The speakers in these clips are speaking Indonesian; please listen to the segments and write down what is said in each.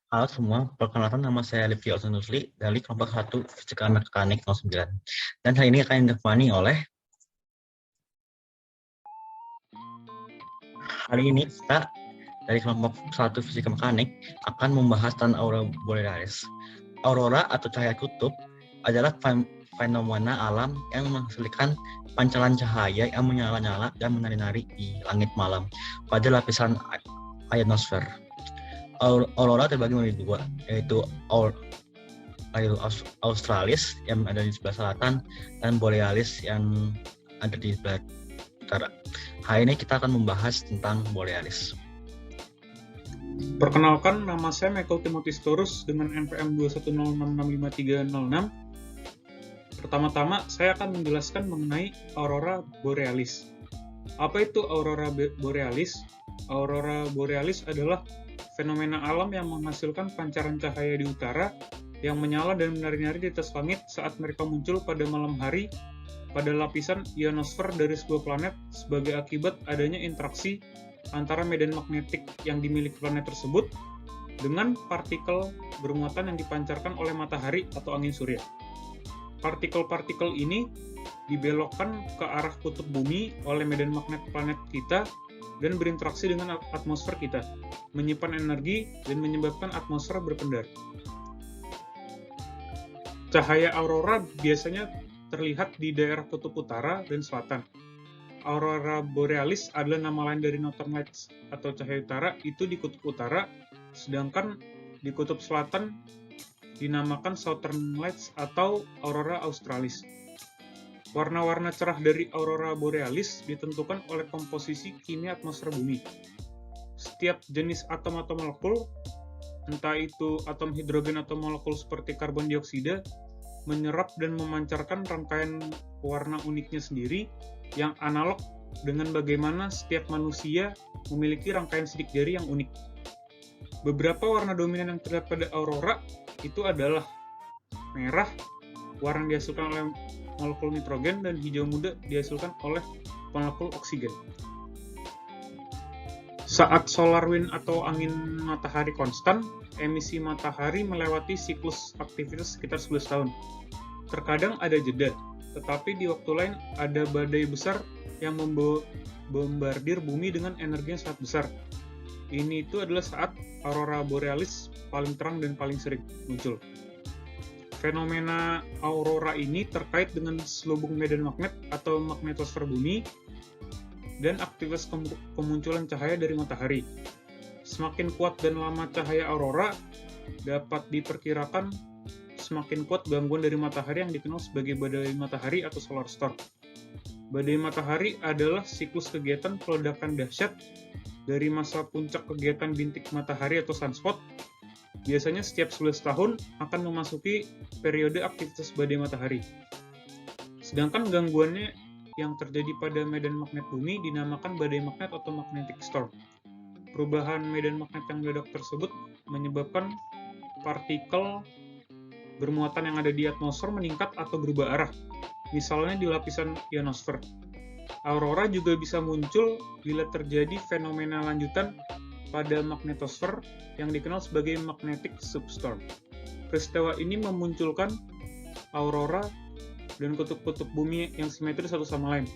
Halo semua, perkenalkan nama saya Livio Nusli dari kelompok 1 Fisika Mekanik 09. Dan hari ini akan ditemani oleh hari ini kita dari kelompok 1 Fisika Mekanik akan membahas tentang aurora borealis. Aurora atau cahaya kutub adalah fenomena alam yang menghasilkan pancaran cahaya yang menyala-nyala dan menari-nari di langit malam pada lapisan ionosfer. Aurora terbagi menjadi dua, yaitu australis yang ada di sebelah selatan dan borealis yang ada di sebelah utara. Hari ini kita akan membahas tentang borealis. Perkenalkan, nama saya Michael Timotius Torus dengan NPM 210665306. Pertama-tama, saya akan menjelaskan mengenai aurora borealis. Apa itu aurora borealis? Aurora borealis adalah fenomena alam yang menghasilkan pancaran cahaya di utara yang menyala dan menari-nari di atas langit saat mereka muncul pada malam hari pada lapisan ionosfer dari sebuah planet sebagai akibat adanya interaksi antara medan magnetik yang dimiliki planet tersebut dengan partikel bermuatan yang dipancarkan oleh matahari atau angin surya. Partikel-partikel ini dibelokkan ke arah kutub bumi oleh medan magnet planet kita dan berinteraksi dengan atmosfer kita, menyimpan energi dan menyebabkan atmosfer berpendar. Cahaya aurora biasanya terlihat di daerah kutub utara dan selatan. Aurora borealis adalah nama lain dari Northern Lights atau cahaya utara, itu di kutub utara, sedangkan di kutub selatan dinamakan Southern Lights atau aurora australis. Warna-warna cerah dari aurora borealis ditentukan oleh komposisi kimia atmosfer bumi. Setiap jenis atom atau molekul, entah itu atom hidrogen atau molekul seperti karbon dioksida, menyerap dan memancarkan rangkaian warna uniknya sendiri yang analog dengan bagaimana setiap manusia memiliki rangkaian sidik jari yang unik. Beberapa warna dominan yang terlihat pada aurora itu adalah merah, warna yang dihasilkan oleh molekul nitrogen, dan hijau muda dihasilkan oleh molekul oksigen. Saat solar wind atau angin matahari konstan, emisi matahari melewati siklus aktivitas sekitar 11 tahun. Terkadang ada jeda, tetapi di waktu lain ada badai besar yang membombardir bumi dengan energi yang sangat besar. Ini itu adalah saat aurora borealis paling terang dan paling sering muncul. Fenomena aurora ini terkait dengan selubung medan magnet atau magnetosfer bumi dan aktivitas kemunculan cahaya dari matahari. Semakin kuat dan lama cahaya aurora, dapat diperkirakan semakin kuat gangguan dari matahari yang dikenal sebagai badai matahari atau solar storm. Badai matahari adalah siklus kegiatan peledakan dahsyat dari masa puncak kegiatan bintik matahari atau sunspot. Biasanya setiap 11 tahun akan memasuki periode aktivitas badai matahari. Sedangkan gangguannya yang terjadi pada medan magnet bumi dinamakan badai magnet atau magnetic storm. Perubahan medan magnet yang mendadak tersebut menyebabkan partikel bermuatan yang ada di atmosfer meningkat atau berubah arah, misalnya di lapisan ionosfer. Aurora juga bisa muncul bila terjadi fenomena lanjutan pada magnetosfer yang dikenal sebagai magnetic substorm. Peristiwa ini memunculkan aurora dan kutub-kutub bumi yang simetris satu sama lain.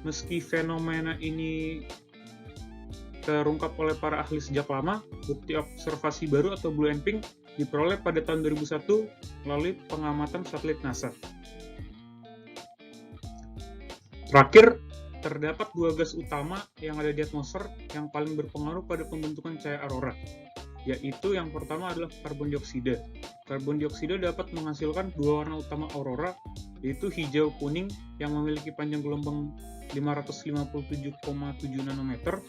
Meski fenomena ini terungkap oleh para ahli sejak lama, bukti observasi baru atau blue and pink diperoleh pada tahun 2001 melalui pengamatan satelit NASA. Terakhir, terdapat dua gas utama yang ada di atmosfer yang paling berpengaruh pada pembentukan cahaya aurora, yaitu yang pertama adalah karbon dioksida. Karbon dioksida dapat menghasilkan dua warna utama aurora, yaitu hijau kuning yang memiliki panjang gelombang 557,7 nanometer.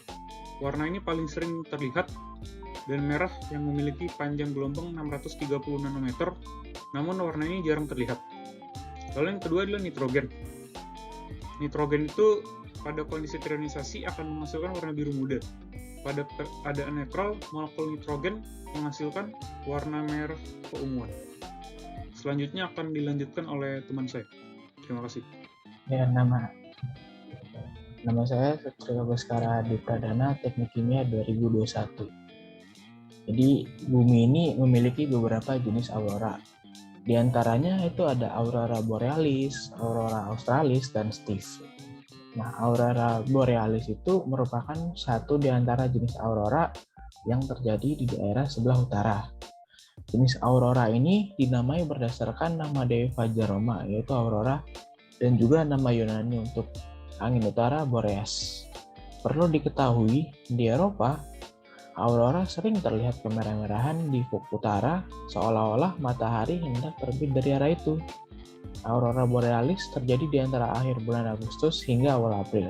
Warna ini paling sering terlihat, dan merah yang memiliki panjang gelombang 630 nanometer, namun warna ini jarang terlihat. Lalu yang kedua adalah nitrogen. Nitrogen itu pada kondisi ionisasi akan menghasilkan warna biru muda. Pada keadaan netral, molekul nitrogen menghasilkan warna merah keunguan. Selanjutnya akan dilanjutkan oleh teman saya. Terima kasih. Ya, nama saya Satrio Baskara Adi Pradana, Teknik Kimia 2021. Jadi bumi ini memiliki beberapa jenis aurora. Di antaranya itu ada aurora borealis, aurora australis, dan stiff. Nah, aurora borealis itu merupakan satu di antara jenis aurora yang terjadi di daerah sebelah utara. Jenis aurora ini dinamai berdasarkan nama dewi fajar Roma, yaitu aurora, dan juga nama Yunani untuk angin utara Boreas. Perlu diketahui, di Eropa, aurora sering terlihat kemerah-merahan di ufuk utara, seolah-olah matahari hendak terbit dari arah itu. Aurora borealis terjadi di antara akhir bulan Agustus hingga awal April.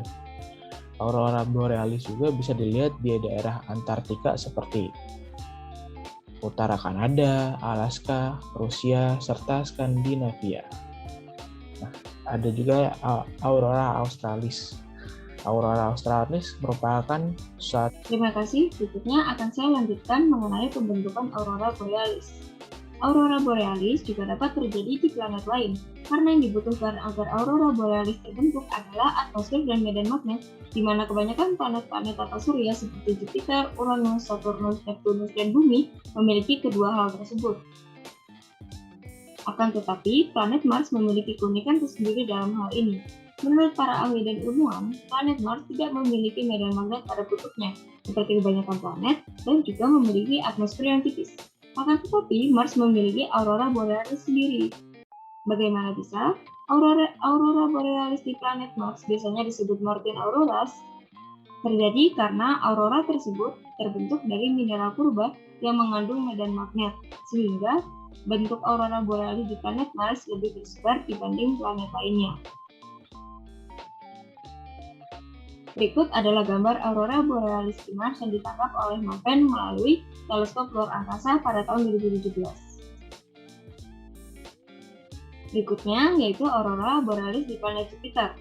Aurora borealis juga bisa dilihat di daerah Antartika seperti utara Kanada, Alaska, Rusia, serta Skandinavia. Nah, ada juga aurora australis. Aurora australis merupakan suatu... Terima kasih. Berikutnya akan saya lanjutkan mengenai pembentukan aurora borealis. Aurora borealis juga dapat terjadi di planet lain, karena yang dibutuhkan agar aurora borealis terbentuk adalah atmosfer dan medan magnet, di mana kebanyakan planet-planet tata surya seperti Jupiter, Uranus, Saturnus, Neptunus, dan Bumi memiliki kedua hal tersebut. Akan tetapi, planet Mars memiliki keunikan tersendiri dalam hal ini. Menurut para ahli dan ilmuwan, planet Mars tidak memiliki medan magnet pada kutubnya, seperti kebanyakan planet, dan juga memiliki atmosfer yang tipis. Akan tetapi, Mars memiliki aurora borealis sendiri. Bagaimana bisa? Aurora borealis di planet Mars biasanya disebut Martian auroras, terjadi karena aurora tersebut terbentuk dari mineral purba yang mengandung medan magnet, sehingga bentuk aurora borealis di planet Mars lebih tersebar dibanding planet lainnya. Berikut adalah gambar aurora borealis di Mars yang ditangkap oleh MAVEN melalui teleskop luar angkasa pada tahun 2017. Berikutnya yaitu aurora borealis di planet Jupiter.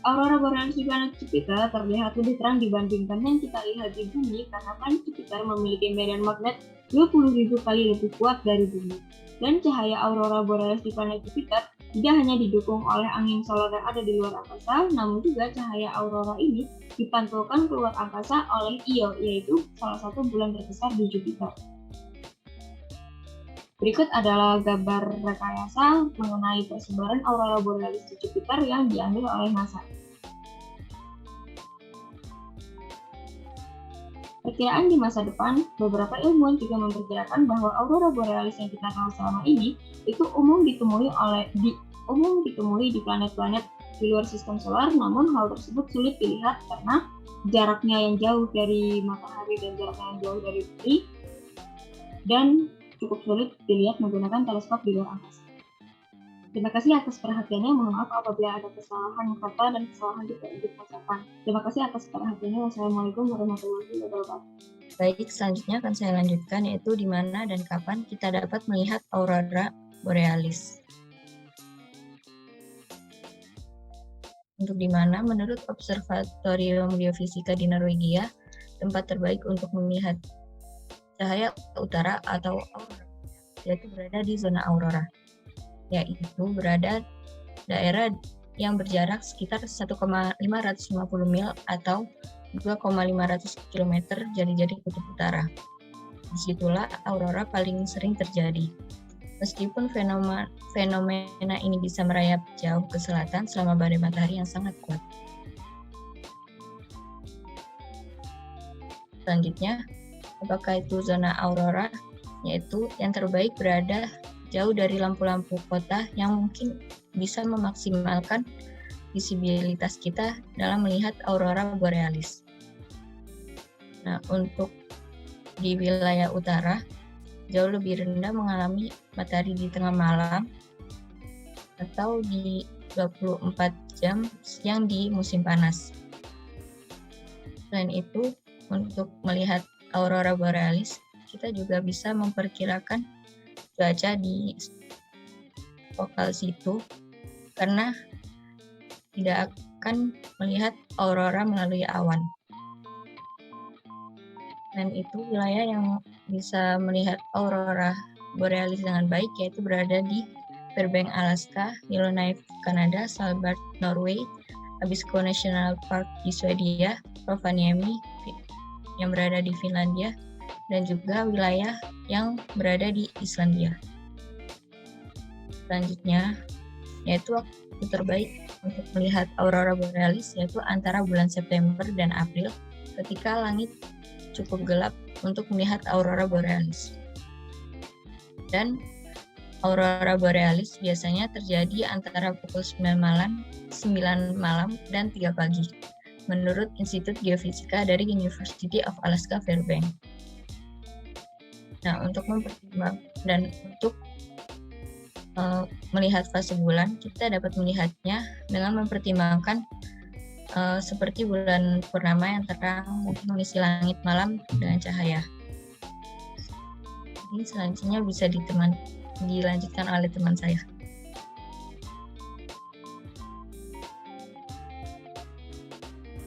Aurora borealis di planet Jupiter terlihat lebih terang dibandingkan yang kita lihat di Bumi karena planet Jupiter memiliki medan magnet 20.000 kali lebih kuat dari Bumi. Dan cahaya aurora borealis di planet Jupiter tidak hanya didukung oleh angin solar yang ada di luar angkasa, namun juga cahaya aurora ini dipantulkan keluar angkasa oleh Io, yaitu salah satu bulan terbesar di Jupiter. Berikut adalah gambar rekayasa mengenai persebaran aurora borealis di Jupiter yang diambil oleh NASA. Perkiraan di masa depan, beberapa ilmuwan juga memperkirakan bahwa aurora borealis yang kita tahu selama ini itu umum ditemui di planet-planet di luar sistem solar, namun hal tersebut sulit dilihat karena jaraknya yang jauh dari matahari dan jaraknya yang jauh dari bumi, dan cukup sulit dilihat menggunakan teleskop di luar angkasa. Terima kasih atas perhatiannya. Mohon maaf apabila ada kesalahan kata dan kesalahan di ucapan. Terima kasih atas perhatiannya. Wassalamualaikum warahmatullahi wabarakatuh. Baik, selanjutnya akan saya lanjutkan, yaitu di mana dan kapan kita dapat melihat aurora borealis. Untuk di mana, menurut Observatorium Geofisika di Norwegia, tempat terbaik untuk melihat cahaya utara atau aurora, yaitu berada di zona aurora, yaitu berada daerah yang berjarak sekitar 1,550 mil atau 2,500 km dari kutub utara. Disitulah aurora paling sering terjadi. Meskipun fenomena ini bisa merayap jauh ke selatan selama badai matahari yang sangat kuat. Selanjutnya, apakah itu zona aurora? Yaitu yang terbaik berada jauh dari lampu-lampu kota yang mungkin bisa memaksimalkan visibilitas kita dalam melihat aurora borealis. Nah, untuk di wilayah utara, jauh lebih rendah mengalami matahari di tengah malam atau di 24 jam siang di musim panas. Selain itu, untuk melihat aurora borealis, kita juga bisa memperkirakan cuaca di lokal situ karena tidak akan melihat aurora melalui awan. Dan itu wilayah yang bisa melihat aurora borealis dengan baik yaitu berada di Fairbanks, Alaska, Yellowknife, Kanada, Svalbard, Norway, Abisko National Park di Swedia, Rovaniemi yang berada di Finlandia, dan juga wilayah yang berada di Islandia. Selanjutnya, yaitu waktu terbaik untuk melihat aurora borealis yaitu antara bulan September dan April ketika langit cukup gelap untuk melihat aurora borealis. Dan aurora borealis biasanya terjadi antara pukul 9 malam dan 3 pagi, menurut Institut Geofisika dari University of Alaska Fairbanks. Nah, untuk mempertimbangkan dan untuk melihat fase bulan, kita dapat melihatnya dengan mempertimbangkan seperti bulan purnama yang terang mungkin mengisi langit malam dengan cahaya. Ini selanjutnya bisa dilanjutkan oleh teman saya.